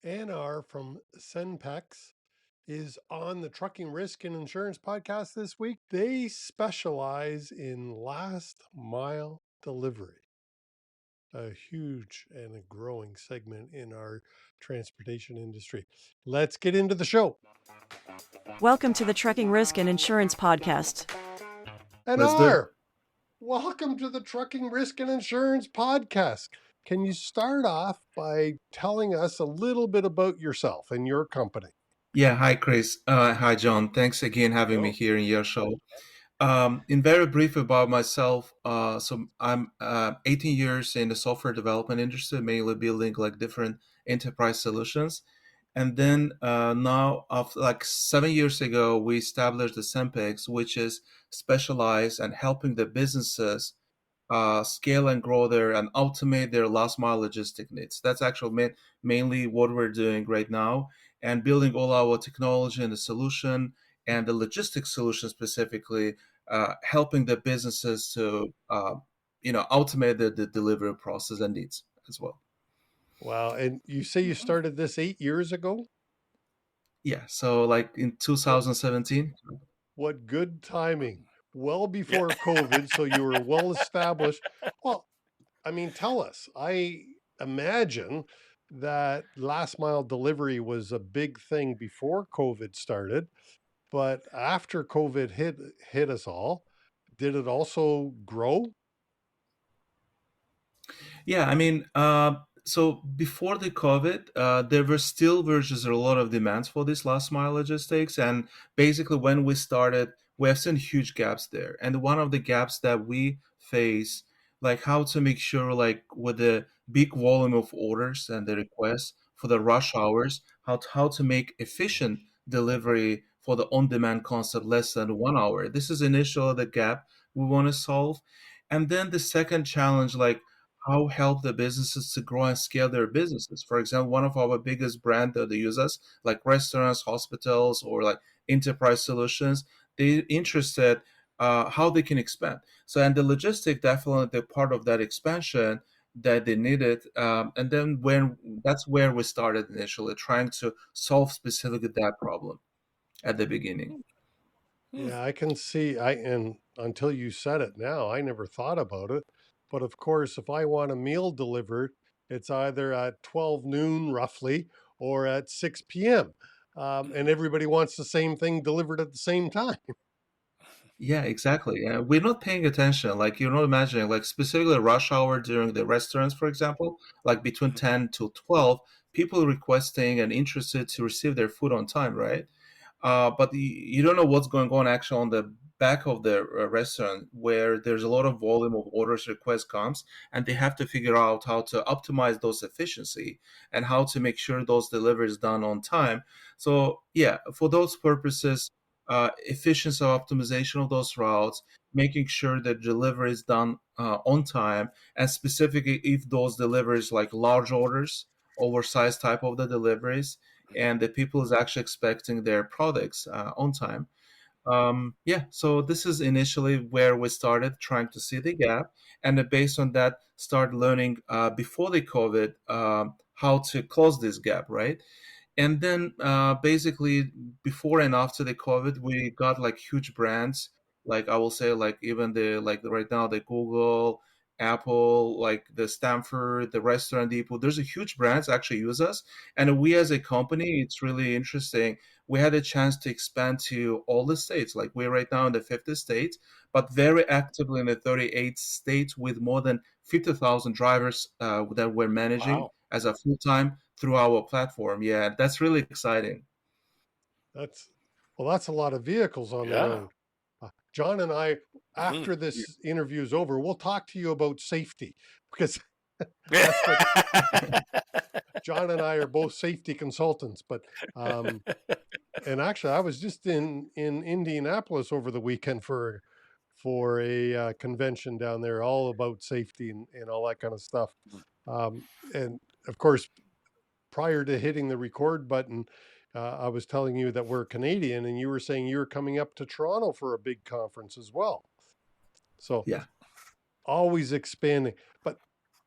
Anar from Senpex is on the Trucking Risk and Insurance podcast this week. They specialize in last mile delivery, a huge and a growing segment in our transportation industry. Let's get into the show. Welcome to the Trucking Risk and Insurance Podcast. Let's do it. Anar, welcome to the Trucking Risk and Insurance podcast. Can you start off by telling us a little bit about yourself and your company? Yeah, hi Chris. Hi John. Thanks again having me Go. here in your show. In very brief about myself, so I'm 18 years in the software development industry, mainly building like different enterprise solutions. And then now, after like 7 years ago, we established the Senpex, which is specialized and helping the businesses scale and grow their and automate their last mile logistic needs. That's actually mainly what we're doing right now, and building all our technology and the solution and the logistics solution specifically, helping the businesses to automate the delivery process and needs as well. Wow. And you say you started this 8 years ago? Yeah, so like in What 2017. what good timing. Well Yeah. before COVID, so you were well established. Well, I mean, tell us. I imagine that last mile delivery was a big thing before COVID started, but after COVID hit us all, did it also grow? Yeah, I mean, so before the COVID, there were just a lot of demands for this last mile logistics, and basically when we started, we have seen huge gaps there. And one of the gaps that we face, like how to make sure, like with the big volume of orders and the requests for the rush hours, how to make efficient delivery for the on-demand concept less than 1 hour. This is initially the gap we want to solve. And then the second challenge, like how help the businesses to grow and scale their businesses. For example, one of our biggest brand that they use us, like restaurants, hospitals, or like enterprise solutions, they interested how they can expand. So, and the logistic definitely the part of that expansion that they needed. And then when that's where we started initially, trying to solve specifically that problem at the beginning. Yeah, I can see. And until you said it now, I never thought about it. But of course, if I want a meal delivered, it's either at 12 noon roughly or at 6 p.m. And everybody wants the same thing delivered at the same time. Yeah, exactly. Yeah, we're not paying attention. Like you're not imagining, like specifically rush hour during the restaurants, for example, like between 10 to 12, people requesting and interested to receive their food on time, right? But you don't know what's going on actually on the back of the restaurant where there's a lot of volume of orders request comes, and they have to figure out how to optimize those efficiency and how to make sure those deliveries done on time. So yeah, for those purposes, efficiency optimization of those routes, making sure that delivery is done on time, and specifically if those deliveries like large orders, oversized type of the deliveries, and the people is actually expecting their products on time. Yeah, so this is initially where we started trying to see the gap, and based on that, start learning before the COVID how to close this gap, right? And then basically before and after the COVID, we got like huge brands, like I will say, like even the like right now the Google, Apple, like the Stanford, the Restaurant Depot. There's a huge brands actually use us, and we as a company, it's really interesting. We had a chance to expand to all the states. Like we're right now in the 50 states, but very actively in the 38 states with more than 50,000 drivers that we're managing Wow. as a full time through our platform. Yeah, that's really exciting. That's that's a lot of vehicles on the Yeah. road. John and I, Mhm. after Yeah. this interview is over, we'll talk to you about safety because Yeah. that's what John and I are both safety consultants. But and actually, I was just in Indianapolis over the weekend for a convention down there, all about safety and all that kind of stuff. And of course, prior to hitting the record button, I was telling you that we're Canadian, and you were saying you were coming up to Toronto for a big conference as well. So Yeah. always expanding. But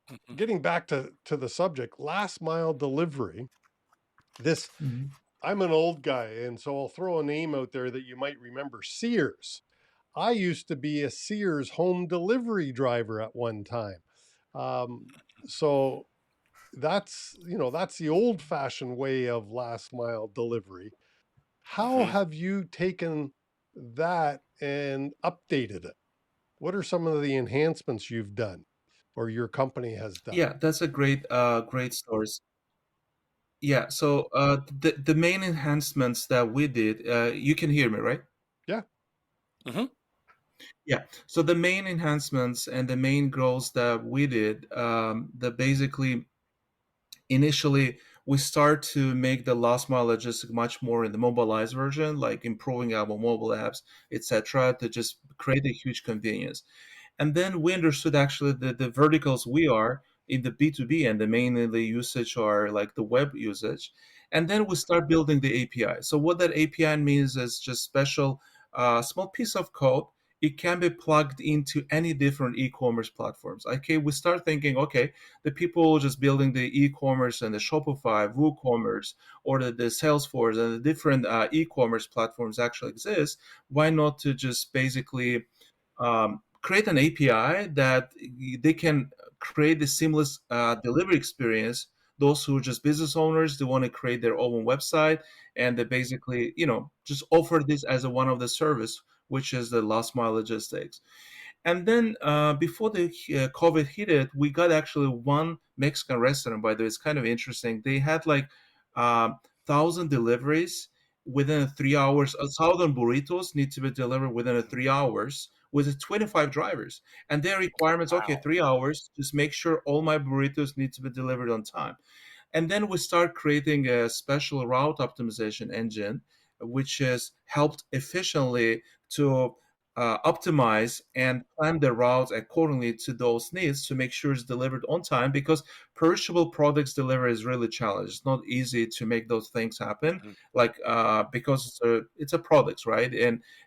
Mhm. getting back to the subject, last mile delivery. This Mhm. I'm an old guy, and so I'll throw a name out there that you might remember: Sears. I used to be a Sears home delivery driver at one time. Um, so that's the old fashioned way of last mile delivery. How Hmm. have you taken that and updated it? What are some of the enhancements you've done or your company has done? Yeah, that's a great story. Yeah, so the main enhancements that we did, you can hear me, right? Yeah. Hmm. Yeah. So the main enhancements and the main growth that we did, that basically initially we start to make the last mile logistic much more in the mobilized version, like improving our mobile apps, etc., to just create a huge convenience. And then we understood actually the verticals we are in the B2B and the mainly the usage are like the web usage. And then we start building the API. So what that API means is just special small piece of code. It can be plugged into any different e-commerce platforms. Okay, we start thinking, okay, the people just building the e-commerce and the Shopify, WooCommerce, or the Salesforce and the different e-commerce platforms actually exist. Why not to just basically create an API that they can create the seamless delivery experience. Those who are just business owners, they want to create their own website, and they basically, just offer this as a one of the service, which is the last mile logistics. And then before the COVID hit it, we got actually one Mexican restaurant. By the way, it's kind of interesting. They had like 1,000 deliveries within 3 hours. 1,000 burritos need to be delivered within 3 hours with 25 drivers. And their requirements, okay, Wow. 3 hours, just make sure all my burritos need to be delivered on time. And then we start creating a special route optimization engine, which has helped efficiently to optimize and plan the routes accordingly to those needs to make sure it's delivered on time, because perishable products delivery is really challenging. It's not easy to make those things happen, Mhm. like because it's a product, right?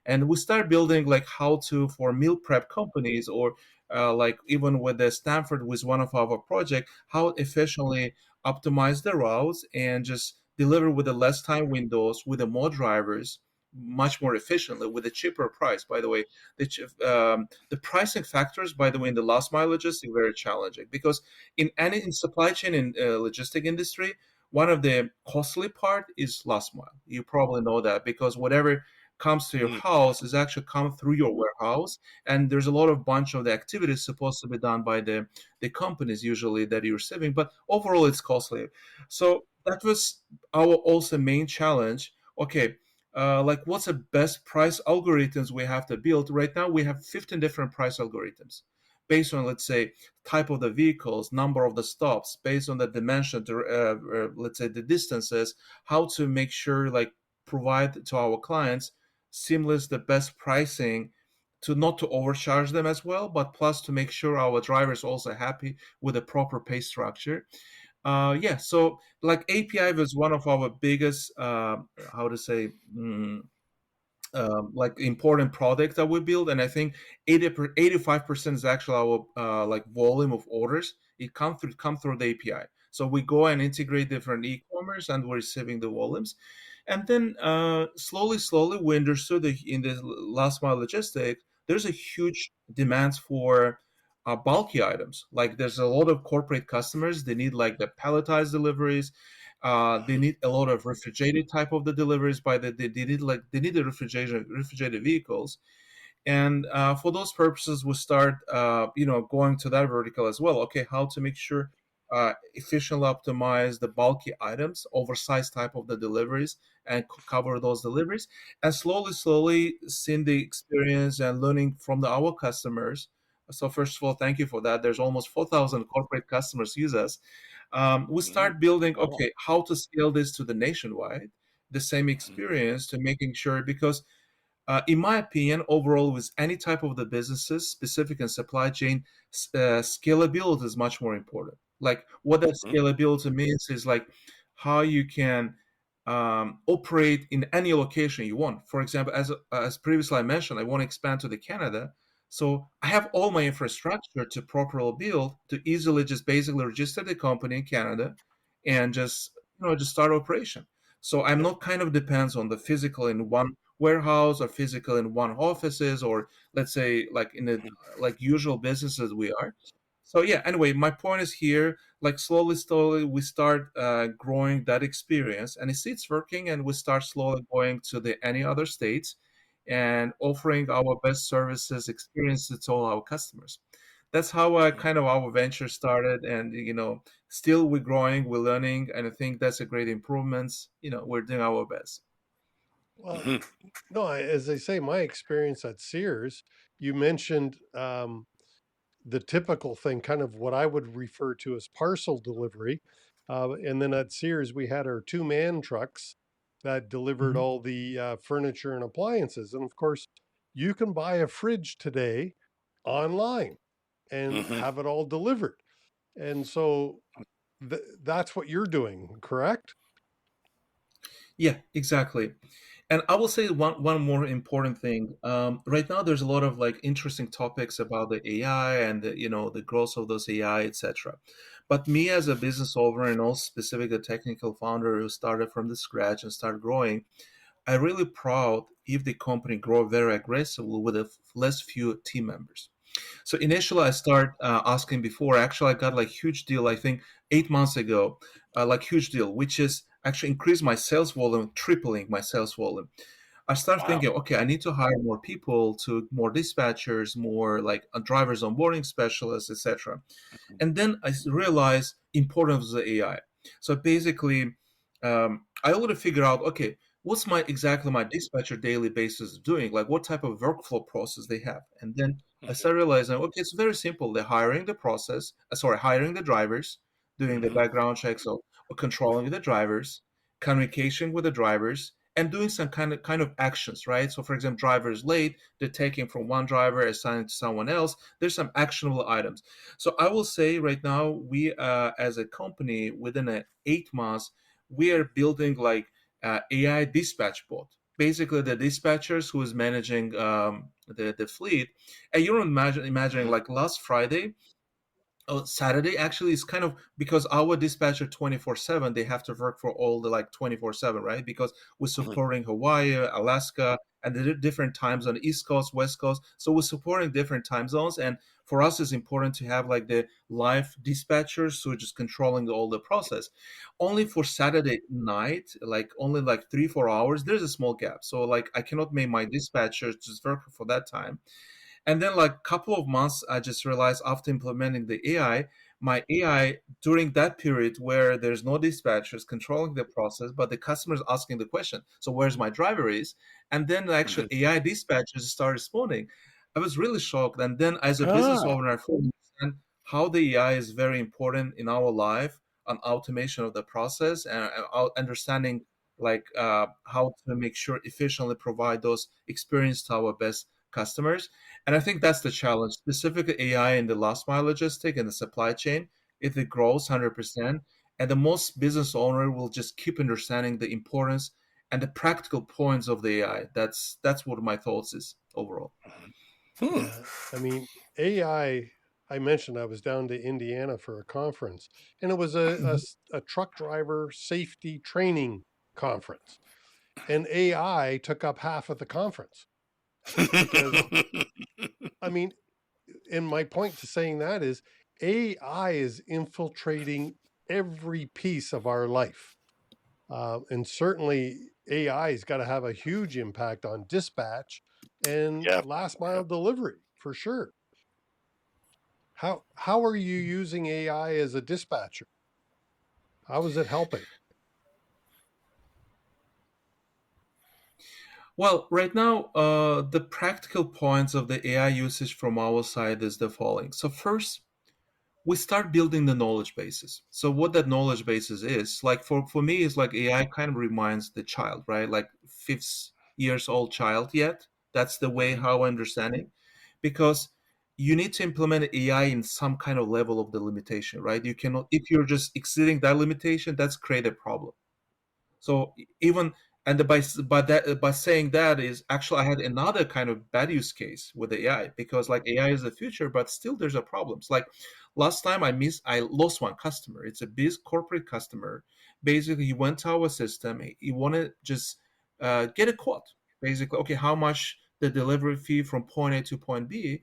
And we start building like how to for meal prep companies, or like even with the Stanford was one of our project, how efficiently optimize the routes and just deliver with the less time windows with the more drivers much more efficiently with a cheaper price. By the way, the pricing factors, by the way, in the last mile logistics very challenging, because in supply chain and logistic industry, one of the costly part is last mile. You probably know that, because whatever comes to your Mhm. house is actually come through your warehouse, and there's a lot of bunch of the activities supposed to be done by the companies usually that you're receiving, but overall it's costly. So that was our also main challenge. Okay, like what's the best price algorithms we have to build? Right now we have 15 different price algorithms based on, let's say, type of the vehicles, number of the stops, based on the dimension to let's say the distances, how to make sure like provide to our clients seamless the best pricing, to not to overcharge them as well, but plus to make sure our drivers also happy with the proper pay structure. Yeah, so like API was one of our biggest, how to say, like important product that we build, and I think 85% is actually our like volume of orders. It come through the API. So we go and integrate different e-commerce, and we're receiving the volumes. And then slowly we understood that in the last mile logistics, there's a huge demand for bulky items. Like there's a lot of corporate customers, they need like the palletized deliveries. They need a lot of refrigerated type of the deliveries by they need like they need the refrigerated vehicles. And for those purposes we start going to that vertical as well. Okay, how to make sure efficiently optimize the bulky items, oversized type of the deliveries, and cover those deliveries, and slowly seeing the experience and learning from our customers. So first of all, thank you for that. There's almost 4,000 corporate customers use us. We Mhm. start building, Wow. okay, how to scale this to the nationwide, the same Mhm. experience, to making sure, because in my opinion, overall, with any type of the businesses, specific in supply chain, scalability is much more important. Like what that Mhm. scalability means is like how you can operate in any location you want. For example, as previously I mentioned, I want to expand to the Canada, so I have all my infrastructure to properly build to easily just basically register the company in Canada, and just just start operation. So I'm not kind of depends on the physical in one warehouse or physical in one offices, or let's say like in the like usual businesses we are. So yeah, anyway, my point is here, like slowly we start growing that experience, and it's working, and we start slowly going to the any other states and offering our best services experiences to all our customers. That's how kind of our venture started, and still we're growing, we're learning, and I think that's a great improvements. We're doing our best. Well, no, as they say, my experience at Sears, you mentioned the typical thing, kind of what I would refer to as parcel delivery. And then at Sears, we had our two-man trucks that delivered Mhm. all the furniture and appliances. And of course, you can buy a fridge today online and Hmm. have it all delivered. And so that's what you're doing, correct? Yeah, exactly. And I will say one more important thing. Right now, there's a lot of like interesting topics about the AI and the growth of those AI, etc. But me as a business owner and also specific a technical founder who started from the scratch and started growing, I really proud if the company grow very aggressively with a less few team members. So initially, I start asking before. Actually, I got like huge deal. I think 8 months ago, like huge deal, which is actually increased my sales volume, tripling my sales volume. I started Wow. thinking, okay, I need to hire more people, to more dispatchers, more like drivers onboarding specialists, etc. And then I realized importance of the AI. So basically, I already figure out, okay, what's my exactly my dispatcher daily basis doing, like what type of workflow process they have. And then I Hmm. started realizing, okay, it's very simple. They're hiring the process, hiring the drivers, doing the Hmm. background checks, or controlling the drivers, communication with the drivers, and doing some kind of actions, right? So for example, driver is late, they're taking from one driver, assigning to someone else. There's some actionable items. So I will say right now, we as a company, within 8 months, we are building like AI dispatch bot. Basically, the dispatchers who is managing the fleet. And you don't imagining Hmm. like last Friday, Saturday actually is kind of because our dispatcher 24/7, they have to work for all the like 24/7, right? Because we're Hmm. supporting Hawaii, Alaska, and the different times on the East Coast, West Coast. So we're supporting different time zones. And for us, it's important to have like the live dispatchers who are just controlling all the process. Only for Saturday night, like only like 3-4 hours, there's a small gap. So like I cannot make my dispatchers just work for that time. And then like couple of months, I just realized after implementing the AI, my AI during that period where there's no dispatchers controlling the process, but the customer's asking the question, so where's my driver is? And then the actual Hmm. AI dispatchers start responding. I was really shocked. And then as a business Ah. owner, I fully understand how the AI is very important in our life on automation of the process, and understanding like how to make sure efficiently provide those experience to our best customers. And I think that's the challenge, specifically AI in the last mile logistic and the supply chain. If it grows 100%, and the most business owner will just keep understanding the importance and the practical points of the AI. That's what my thoughts is overall. Hmm. Yeah. I mean, AI, I mentioned I was down to Indiana for a conference, and it was Mhm. a truck driver safety training conference. And AI took up half of the conference because, I mean, and my point to saying that is AI is infiltrating every piece of our life. And certainly AI has got to have a huge impact on dispatch and Yeah. last Yeah. mile delivery for sure. How are you using AI as a dispatcher? How is it helping? Well, right now, the practical points of the AI usage from our side is the following. So first, we start building the knowledge bases. So what that knowledge bases is, like for me, is like AI kind of reminds the child, right? Like 5 years old child yet. That's the way Hmm. how I understand it. Because you need to implement AI in some kind of level of the limitation, right? You cannot, if you're just exceeding that limitation, that's create a problem. So even, and by saying that is actually I had another kind of bad use case with AI, because like AI is the future, but still there's a problems. Like last time I lost one customer. It's a big corporate customer, Basically, he went to our system. He wanted just get a quote. Basically, okay, how much the delivery fee from point A to point B,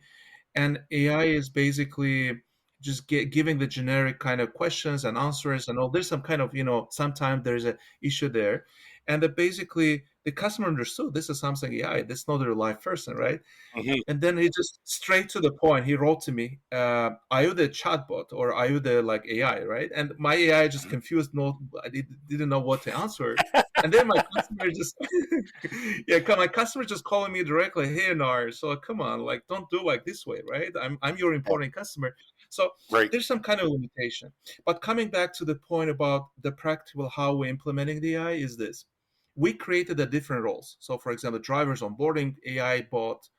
and AI is basically just giving the generic kind of questions and answers and all. There's some kind of, sometimes there's a issue there, and that basically the customer understood this is something AI. This is not a live person, right? Mhm. And then he just straight to the point. He wrote to me, "Are you the chatbot or are you the like AI?" Right? And my AI just confused. No, didn't know what to answer. And then my customer just, yeah, my customer just calling me directly. Hey, Anar, so come on, like don't do like this way, right? I'm your Yeah. important customer. So Right. there's some kind of limitation. But coming back to the point about the practical how we're implementing the AI is this: we created the different roles. So, for example, drivers onboarding AI bot,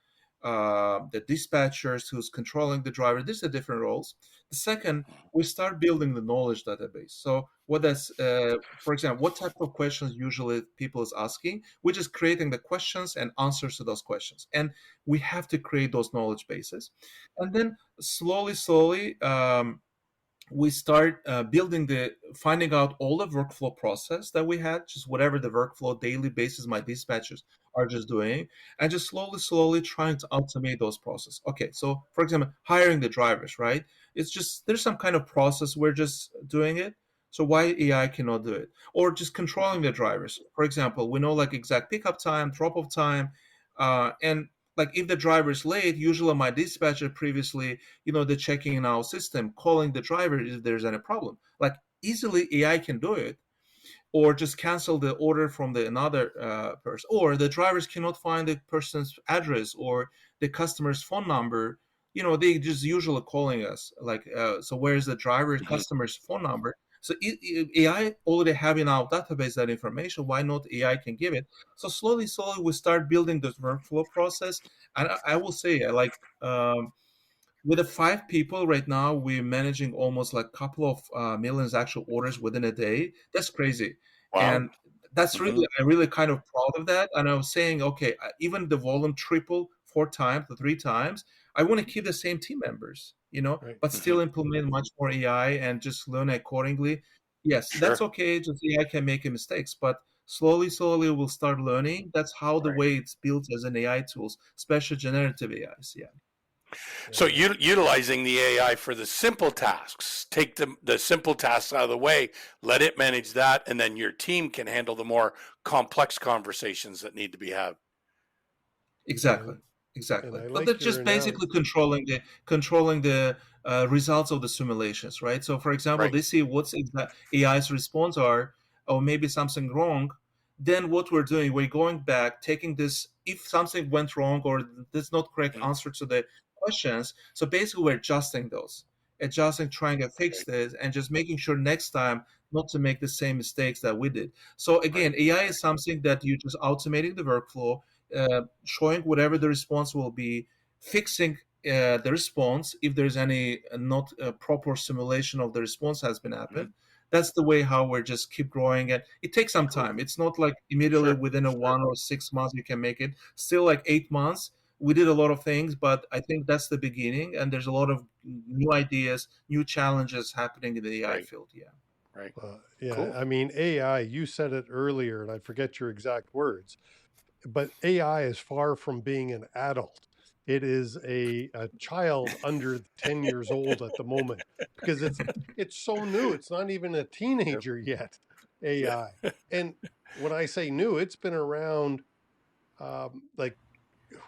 the dispatchers who's controlling the driver. These are different roles. The second, we start building the knowledge database. So what that's, for example, what type of questions usually people is asking? We're just creating the questions and answers to those questions, and we have to create those knowledge bases, and then slowly, we start building finding out all the workflow process that we had, just whatever the workflow daily basis my dispatchers are just doing, and just slowly trying to automate those processes. Okay, so for example, hiring the drivers, right? It's just there's some kind of process we're just doing it. So why AI cannot do it? Or just controlling the drivers. For example, we know like exact pickup time, drop off time, and like if the driver is late, usually my dispatcher previously, the checking in our system, calling the driver if there's any problem. Like easily AI can do it, or just cancel the order from the another person, or the drivers cannot find the person's address or the customer's phone number. They just usually calling us like, so where's the driver Mhm. customer's phone number? So AI already have in our database that information. Why not AI can give it? So slowly we start building this workflow process, and I will say like. With the 5 people right now, we're managing almost like a couple of millions actual orders within a day. That's crazy, Wow. and that's Mhm. really I'm really kind of proud of that. And I was saying, okay, even the volume triple 4 times to 3 times, I want to keep the same team members, Right. but Mhm. still implement much more AI and just learn accordingly. Yes, that's Sure. okay. Just AI can make mistakes, but slowly we'll start learning. That's how the Right. way it's built as an AI tools, especially generative AIs. Yeah. So Yeah. utilizing the AI for the simple tasks, take the simple tasks out of the way, let it manage that, and then your team can handle the more complex conversations that need to be had. Exactly, And exactly. I But they're like your just basically analogy. controlling the results of the simulations, right? So, for example, Right. they see what's AI's response are, or maybe something wrong. Then what we're doing, we're going back, taking this. If something went wrong or there's not correct Mhm. answer to the questions, so basically we're adjusting, trying to fix Right. this, and just making sure next time not to make the same mistakes that we did. So Right. again, AI is something that you just automating the workflow, showing whatever the response will be, fixing the response if there's any not proper simulation of the response has been Mhm. happened. That's the way how we're just keep growing it. It takes some Cool. time. It's not like immediately Sure. within a Sure. 1 or 6 months you can make it. Still like 8 months. We did a lot of things, but I think that's the beginning, and there's a lot of new ideas, new challenges happening in the AI Right. field. Yeah. Right. Yeah, Cool. I mean, AI, you said it earlier, and I forget your exact words, but AI is far from being an adult. It is a child under 10 years old at the moment because it's so new. It's not even a Yep. teenager yet, Yeah. AI. And when I say new, it's been around, like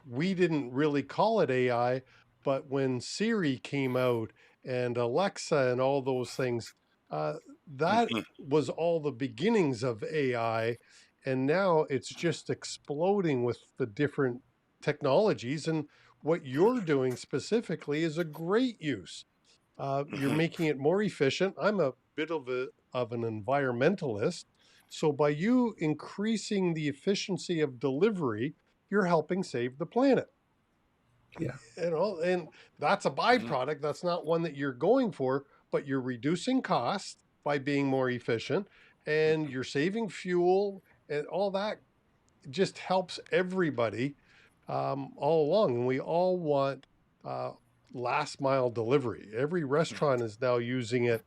we didn't really call it AI, but when Siri came out and Alexa and all those things, uh, that Mhm. was all the beginnings of AI. And now it's just exploding with the different technologies. And what you're doing specifically is a great use. You're Mhm. making it more efficient. I'm a bit of an environmentalist. So by you increasing the efficiency of delivery, you're helping save the planet. Yeah. And that's a Mhm. byproduct. That's not one that you're going for, but you're reducing costs by being more efficient, and Mhm. you're saving fuel, and all that just helps everybody all along. And we all want uh, last mile delivery. Every Mhm. restaurant is now using it.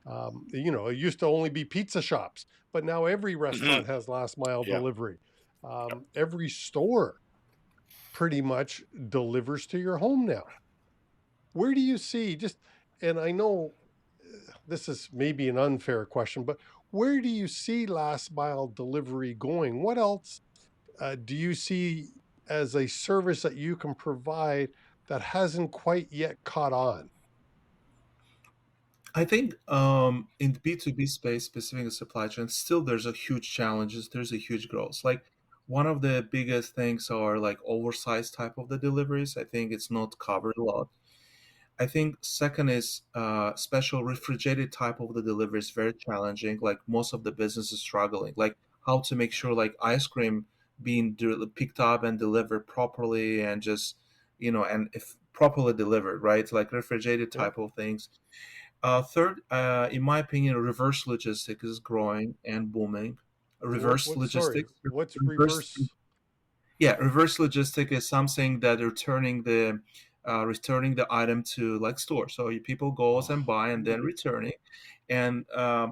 It used to only be pizza shops, but now every Mhm. restaurant has last mile Yeah. delivery. Every store pretty much delivers to your home now. Where do you see and I know this is maybe an unfair question, but where do you see last mile delivery going? What else do you see as a service that you can provide that hasn't quite yet caught on? I think in the B2B space, specifically in supply chain, still there's a huge challenges. There's a huge growth. Like one of the biggest things are like oversized type of the deliveries. I think it's not covered a lot. I think second is special refrigerated type of the delivery is very challenging. Like most of the business is struggling. Like how to make sure like ice cream being picked up and delivered properly and just and if properly delivered, right? Like refrigerated Yeah. type of things. Third, in my opinion, reverse logistics is growing and booming. Reverse Sorry, logistics, what's reverse reverse? yeah, reverse logistic is something that returning the item to like store. So people goes and buy and then Oh, returning, and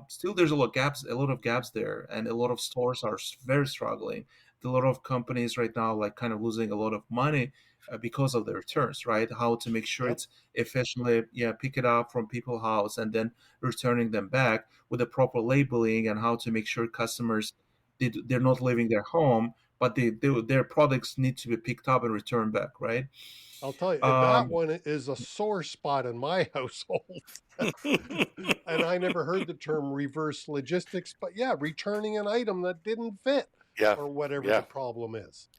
still there's a lot of gaps there, and a lot of stores are very struggling. A lot of companies right now like kind of losing a lot of money because of the returns, right? How to make sure yep. it's efficiently, yeah, pick it up from people's house and then returning them back with the proper labeling, and how to make sure customers they're not leaving their home but their products need to be picked up and returned back, right? I'll tell you, that Um, one is a sore spot in my household. And I never heard the term reverse logistics, but yeah, returning an item that didn't fit Yeah. or whatever the Yeah. problem is.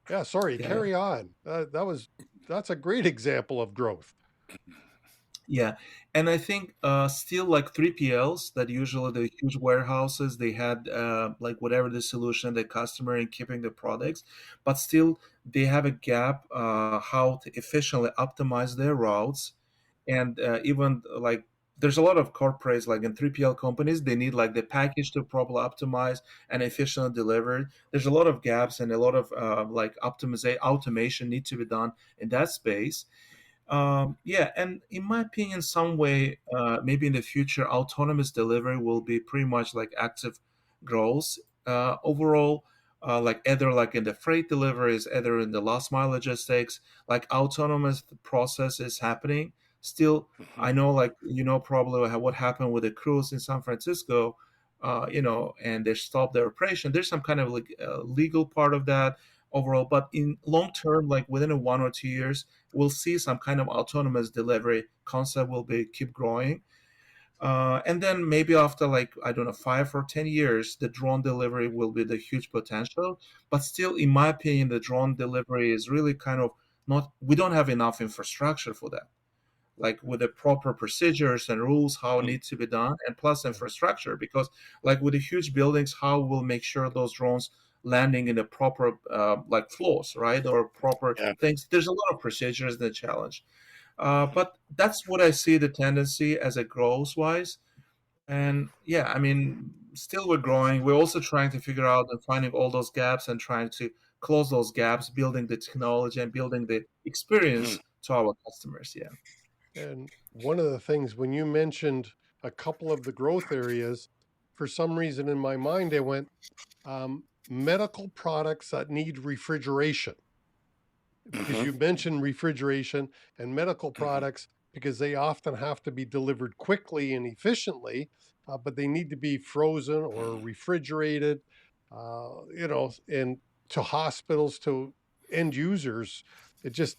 Yeah, sorry, yeah, carry on. That's a great example of growth. yeah, and I think still like 3PLs that usually the huge warehouses they had like whatever the solution the customer in keeping the products, but still they have a gap how to efficiently optimize their routes, and even like there's a lot of corporates like in 3PL companies they need like the package to properly optimize and efficiently delivered. There's a lot of gaps and a lot of like optimization automation need to be done in that space. Yeah, and in my opinion, some way, maybe in the future, autonomous delivery will be pretty much like active growth. Overall, like either like in the freight deliveries, either in the last mile logistics, like autonomous process is happening. Still, I Mhm. know, like probably what happened with the cruise in San Francisco, and they stopped their operation. There's some kind of like legal part of that overall, but in long term, like within a 1 or 2 years we'll see some kind of autonomous delivery concept will be keep growing. And then maybe after like I don't know 5 or 10 years, the drone delivery will be the huge potential. But still, in my opinion, the drone delivery is really kind of not. We don't have enough infrastructure for that, like with the proper procedures and rules how it Mhm. needs to be done, and plus Yeah. infrastructure. Because like with the huge buildings, how we'll make sure those drones landing in the proper like floors, right, or proper Yeah. things. There's a lot of procedures and challenge. Mhm. But that's what I see the tendency as it grows wise. And yeah, I mean, still we're growing. We're also trying to figure out and finding all those gaps and trying to close those gaps, building the technology and building the Mhm. experience to our customers. Yeah. And one of the things when you mentioned a couple of the growth areas, for some reason in my mind, I went medical products that need refrigeration, because Mhm. you mentioned refrigeration and medical Mhm. products because they often have to be delivered quickly and efficiently, but they need to be frozen or Mhm. refrigerated, and to hospitals, to end users. It just,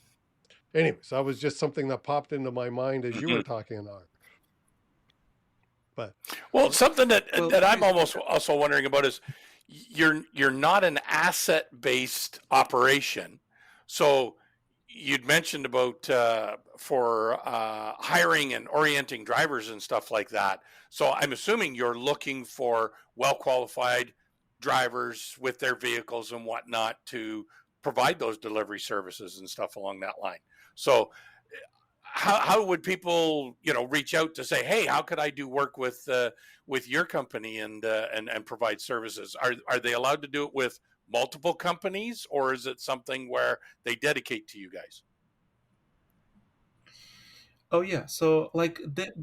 anyways, that was just something that popped into my mind as you were Mhm. talking, Anar. But Well, well, something that Well, that I'm almost also wondering about is you're not an asset based operation, so you'd mentioned about for hiring and orienting drivers and stuff like that. So I'm assuming you're looking for well qualified drivers with their vehicles and whatnot to provide those delivery services and stuff along that line. So how would people reach out to say, hey, how could I do work with your company and provide services? Are they allowed to do it with multiple companies, or is it something where they dedicate to you guys? Oh yeah, so like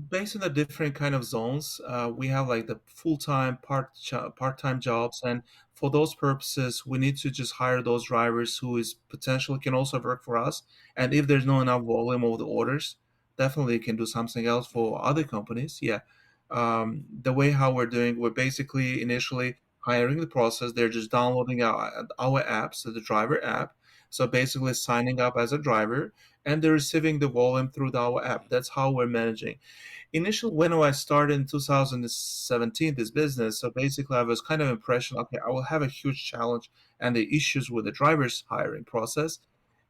based on the different kind of zones, we have like the full-time, part-time jobs, and for those purposes, we need to just hire those drivers who is potentially can also work for us. And if there's no enough volume of the orders, definitely can do something else for other companies. Yeah, the way how we're doing, we're basically initially hiring the process. They're just downloading our apps, so the driver app. So basically signing up as a driver and they're receiving the volume through our app. That's how we're managing. Initially, when I started in 2017 this business, so basically I was kind of impression, okay, I will have a huge challenge and the issues with the drivers hiring process.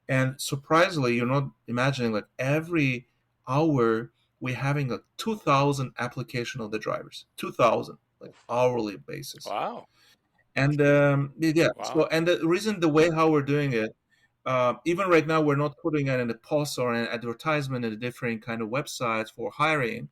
And surprisingly, you're not imagining like every hour we're having like 2,000 application of the drivers, 2,000 like hourly basis. Wow. And yeah, so Wow. and the reason the way how we're doing it, even right now we're not putting it in a post or an advertisement in a different kind of websites for hiring.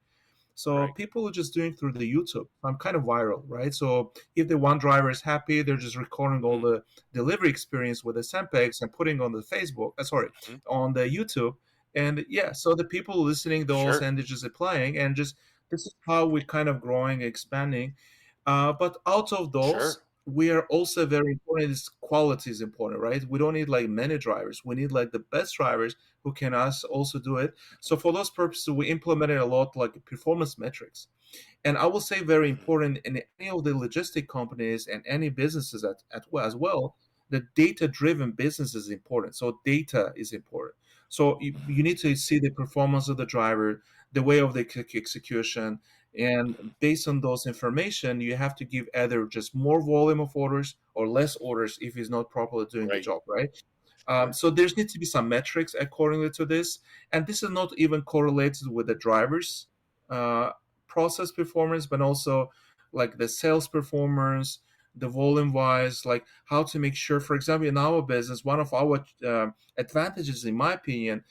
So Right. people are just doing through the YouTube. I'm kind of viral, right? So if the one driver is happy, they're just recording all Mm-hmm. the delivery experience with the Senpex and putting on the Facebook, sorry, Mm-hmm. on the YouTube. And yeah, so the people listening those Sure. and they're just applying and just this is how we're kind of growing, expanding. But out of those, Sure. we are also very important is quality is important, right? We don't need like many drivers. We need like the best drivers who can us also do it. So for those purposes, we implemented a lot like performance metrics. And I will say very Mm-hmm. important in any of the logistic companies and any businesses as well, the data-driven business is important. So data is important. So you need to see the performance of the driver, the way of the execution, and based on those information, you have to give either just more volume of orders or less orders if he's not properly doing the Right. job, right? Sure. So there's need to be some metrics accordingly to this, and this is not even correlated with the drivers' uh, process performance, but also like the sales performance, the volume wise, like how to make sure. For example, in our business, one of our advantages, in my opinion,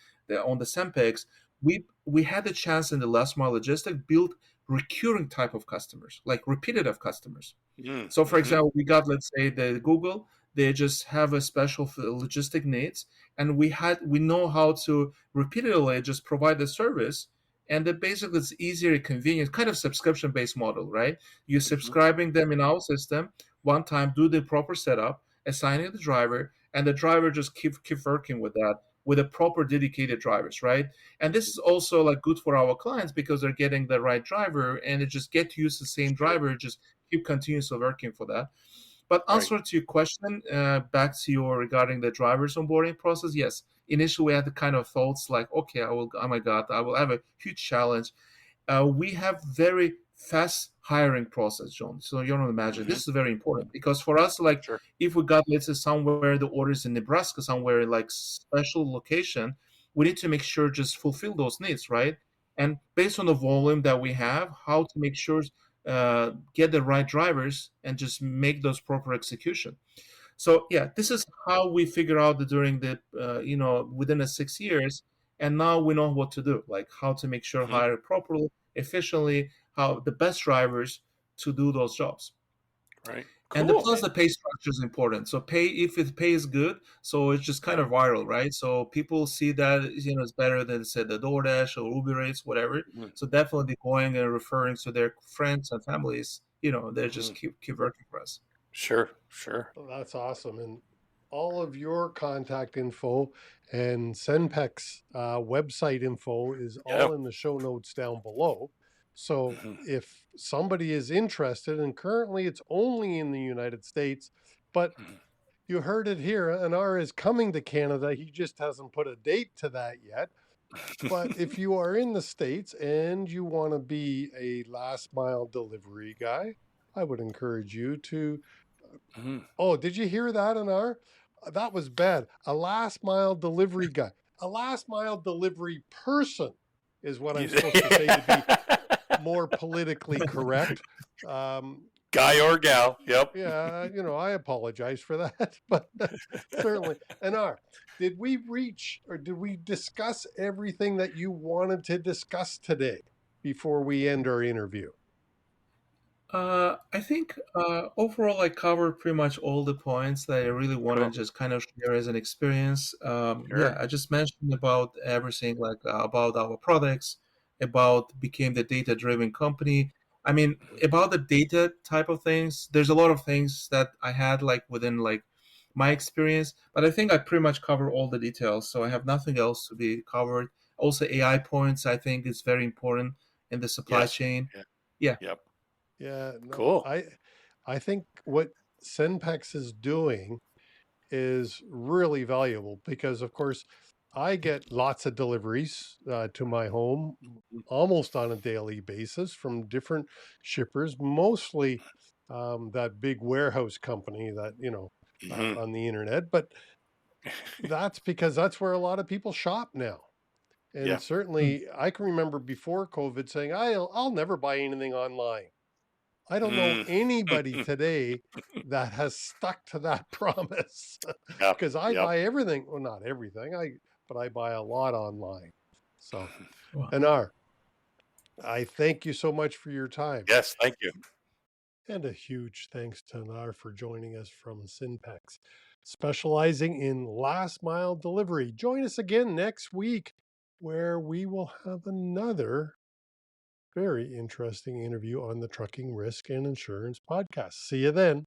on the Sempex, we had the chance in the last mile logistic build recurring type of customers, like repetitive customers. So, for Mm-hmm. example, we got, let's say, the Google, they just have a special logistic needs, and we know how to repeatedly just provide the service, and that basically it's easier, convenient, kind of subscription based model, right? You're Mm-hmm. subscribing them in our system one time, do the proper setup, assigning the driver, and the driver just keep working with that with a proper dedicated drivers, right? And this is also like good for our clients because they're getting the right driver and they just get to use the same Sure. driver, just keep continuously working for that. But Right. answer to your question, back to your regarding the driver's onboarding process, yes. Initially, we had the kind of thoughts like, okay, I will, oh my God, I will have a huge challenge. We have very fast hiring process, John. So you don't imagine. Mm-hmm. This is very important because for us, like, Sure. if we got, let's say, somewhere the orders in Nebraska, somewhere like special location, we need to make sure just fulfill those needs, right? And based on the volume that we have, how to make sure get the right drivers and just make those proper execution. So yeah, this is how we figure out that during the within the 6 years, and now we know what to do, like how to make sure Mm-hmm. hire properly, efficiently, how the best drivers to do those jobs. Right. And the Cool, plus man. the pay structure is important. So pay if it pay is good, so it's just kind Yeah. of viral, right? So people see that it's better than say the DoorDash or Uber Eats, whatever. Mm-hmm. So definitely going and referring to their friends and families, they Mm-hmm. just keep working for us. Sure. Sure. Well, that's awesome. And all of your contact info and Senpex website info is Yeah. all in the show notes down below. So Mm-hmm. if somebody is interested, and currently it's only in the United States, but you heard it here, Anar is coming to Canada. He just hasn't put a date to that yet. But if you are in the States and you want to be a last mile delivery guy, I would encourage you to. Mm-hmm. Oh, did you hear that, Anar? That was bad. A last mile delivery guy. A last mile delivery person is what I'm supposed to say to be more politically correct. Um, Guy or gal. Yep. yeah, I apologize for that, but certainly. Anar, did we reach or did we discuss everything that you wanted to discuss today before we end our interview? I think overall I covered pretty much all the points that I really want to Cool. just kind of share as an experience. Yeah, Sure. I just mentioned about everything, like about our products, about became the data-driven company. I mean, about the data type of things, there's a lot of things that I had like within like my experience, but I think I pretty much cover all the details, so I have nothing else to be covered. Also, AI points I think is very important in the supply Yes. chain. Yeah. Yeah. Yep. Yeah, no, Cool. I think what Senpex is doing is really valuable because, of course, I get lots of deliveries to my home almost on a daily basis from different shippers, mostly that big warehouse company that, Hmm. on the internet. But that's because that's where a lot of people shop now. And Yeah. Hmm. certainly I can remember before COVID saying, I'll never buy anything online. I don't know Mm. anybody today that has stuck to that promise Yep. because I Yep. buy everything. Well, not everything, but I buy a lot online. So, Wow. Anar, I thank you so much for your time. Yes. Thank you. And a huge thanks to Anar for joining us from Synpex, specializing in last mile delivery. Join us again next week where we will have another very interesting interview on the Trucking Risk and Insurance podcast. See you then.